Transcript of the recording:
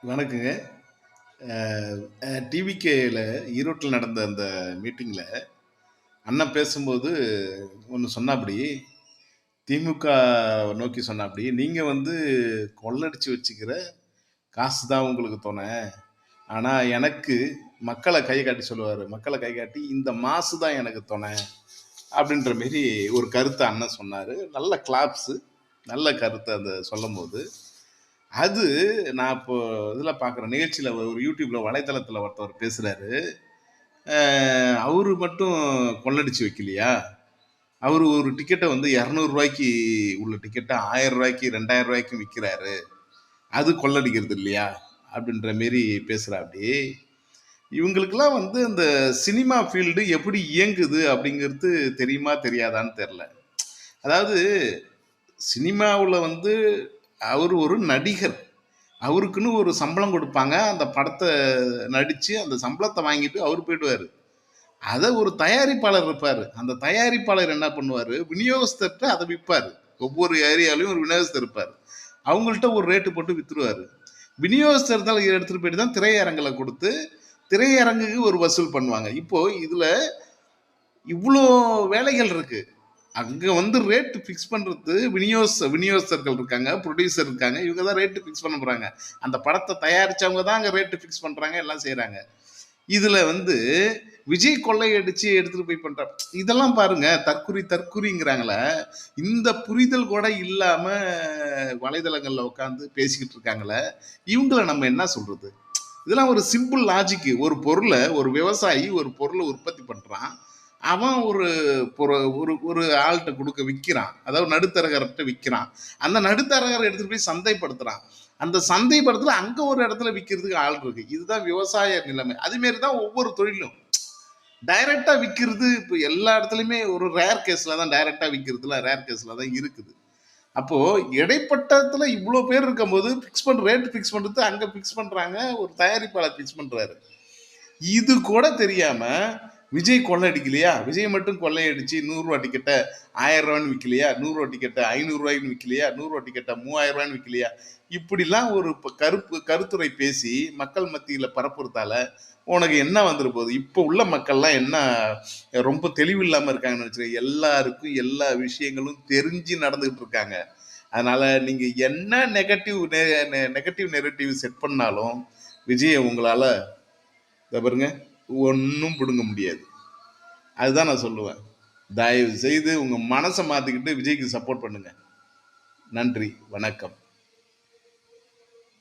வணக்கங்க. டிவிகேல ஈரோட்டில் நடந்த அந்த மீட்டிங்ல அண்ணன் பேசும்போது ஒண்ணு சொன்னாப்படி, திமுக நோக்கி சொன்னாப்படி, "நீங்க வந்து கொள்ளடிச்சு வச்சுக்கிற காசு தான் உங்களுக்கு துணை. ஆனா எனக்கு" மக்கள கை காட்டி சொல்லுவாரு. மக்கள கை காட்டி, "இந்த மாசு தான் எனக்கு துணை." அப்படின்ற மாரி ஒரு கருத்த அண்ணன் சொன்னாரு. நல்ல கிளாப்ஸு. நல்ல கருத்து அத சொல்லும்போது. அது நான் இப்போ இதுல பார்க்குறேன். நிகழ்ச்சியில ஒரு YouTubeல வலைத்தளத்தில ஒருத்தவர் பேசுறாரு. அவரு மட்டும் கொள்ளடிச்சு வைக்கலையா? அவரு ஒரு டிக்கெட்ட வந்து ரூ. 200 உள்ள டிக்கெட்ட ரூ. 1000 ரூ. 2000 விக்கிறாரு. அது கொள்ளடிக்கிறது இல்லையா? அப்படின்ற மாரி பேசுறாப்படி. இவங்களுக்கெல்லாம் வந்து அந்த சினிமா ஃபீல்டு எப்படி இயங்குது அப்படிங்கிறது தெரியுமா? தெரியாதான்னு தெரியல. அதாவது சினிமாவுல வந்து அவரு ஒரு நடிகர். அவருக்குன்னு ஒரு சம்பளம் குடுப்பாங்க. அந்த படத்த நடிச்சு, அந்த சம்பளத்த வாங்கிட்டு அவரு போயிடுவாரு. அத ஒரு தயாரிப்பாளர் இருப்பாரு. அந்த தயாரிப்பாளர் என்ன பண்ணுவாரு, விநியோகஸ்தர்ட்ட அத விப்பாரு. ஒவ்வொரு ஏரியாலயும் ஒரு விநியோகஸ்தர் இருப்பாரு. அவங்கள்ட்ட ஒரு ரேட்டு போட்டு வித்துருவாரு. விநியோகஸ்தர் தான் எடுத்துட்டு போயிட்டு தான் திரையரங்குல குடுத்து, திரையரங்குக்கு ஒரு வசூல் பண்ணுவாங்க. இப்போ இதுல இவ்ளோ வேலைகள் இருக்கு. அங்க வந்து ரேட் ஃபிக்ஸ் பண்றது விநியோகஸ்தர்கள் இருக்காங்க, புரொடியூசர் இருக்காங்க. இவங்க தான் ரேட் ஃபிக்ஸ் பண்ண போறாங்க. அந்த படத்த தயாரிச்சவங்க தான் அங்க ரேட் ஃபிக்ஸ் பண்றாங்க, எல்லாம் செய்றாங்க. இதுல வந்து விஜய் கொள்ளையடிச்சு எடுத்துட்டு போய் பண்ற இதெல்லாம் பாருங்க தற்குறிங்கிறாங்களே. இந்த புரிதல் கூட இல்லாம வலைதளங்கள்ல உட்கார்ந்து பேசிக்கிட்டு இருக்காங்களே. இவங்கள நம்ம என்ன சொல்றது? இதெல்லாம் ஒரு சிம்பிள் லாஜிக். ஒரு விவசாயி ஒரு பொருளை உற்பத்தி பண்றான். அவன் ஒரு ஒரு ஒரு ஆள்கிட்ட கொடுக்க விற்கிறான். அதாவது நடுத்தரகர்கிட்ட விற்கிறான். அந்த நடுத்தரகர் எடுத்துட்டு போய் சந்தைப்படுத்துறான். அந்த சந்தைப்படுத்தல அங்க ஒரு இடத்துல விற்கிறதுக்கு ஆள் இருக்கு. இதுதான் விவசாய நிலைமை. அது மாரி தான் ஒவ்வொரு தொழிலும். டைரக்டா விற்கிறது இப்போ எல்லா இடத்துலையுமே ஒரு ரேர் கேஸ்ல தான் டைரக்டா விற்கிறதுல ரேர் கேஸ்ல தான் இருக்குது. அப்போ இடைப்பட்டத்துல இவ்வளோ பேர் இருக்கும்போது ரேட் ஃபிக்ஸ் பண்றது அங்க ஃபிக்ஸ் பண்றாங்க. ஒரு தயாரிப்பாளர் ஃபிக்ஸ் பண்றாரு. இது கூட தெரியாம விஜய் கொள்ளையடிக்கலையா? விஜய் மட்டும் கொள்ளையடிச்சு ரூ. 100 டிக்கெட்ட ரூ. 1000 விக்கலையா? ரூ. 100 டிக்கெட்ட ரூ. 500 விக்கலையா? ரூ. 100 டிக்கெட்ட ரூ. 3000 விக்கலையா? இப்படிலாம் ஒரு கருத்துரை பேசி மக்கள் மத்தியில பரப்புறதால உனக்கு என்ன வந்துற போகுது? இப்போ உள்ள மக்கள்லாம் என்ன ரொம்ப தெளிவில்லாம இருக்காங்கன்னு நினைச்சுக்க. எல்லாருக்கும் எல்லா விஷயங்களும் தெரிஞ்சு நடந்துகிட்டு இருக்காங்க. அதனால நீங்க என்ன நெகட்டிவ் நெரேட்டிவ் செட் பண்ணாலும் விஜய உங்களால இத பாருங்க ஒன்னும் பிடுங்க முடியாது. அதுதான் நான் சொல்லுவேன். தயவு செய்து உங்க மனசை மாத்திக்கிட்டு விஜய்க்கு சப்போர்ட் பண்ணுங்க. நன்றி, வணக்கம்.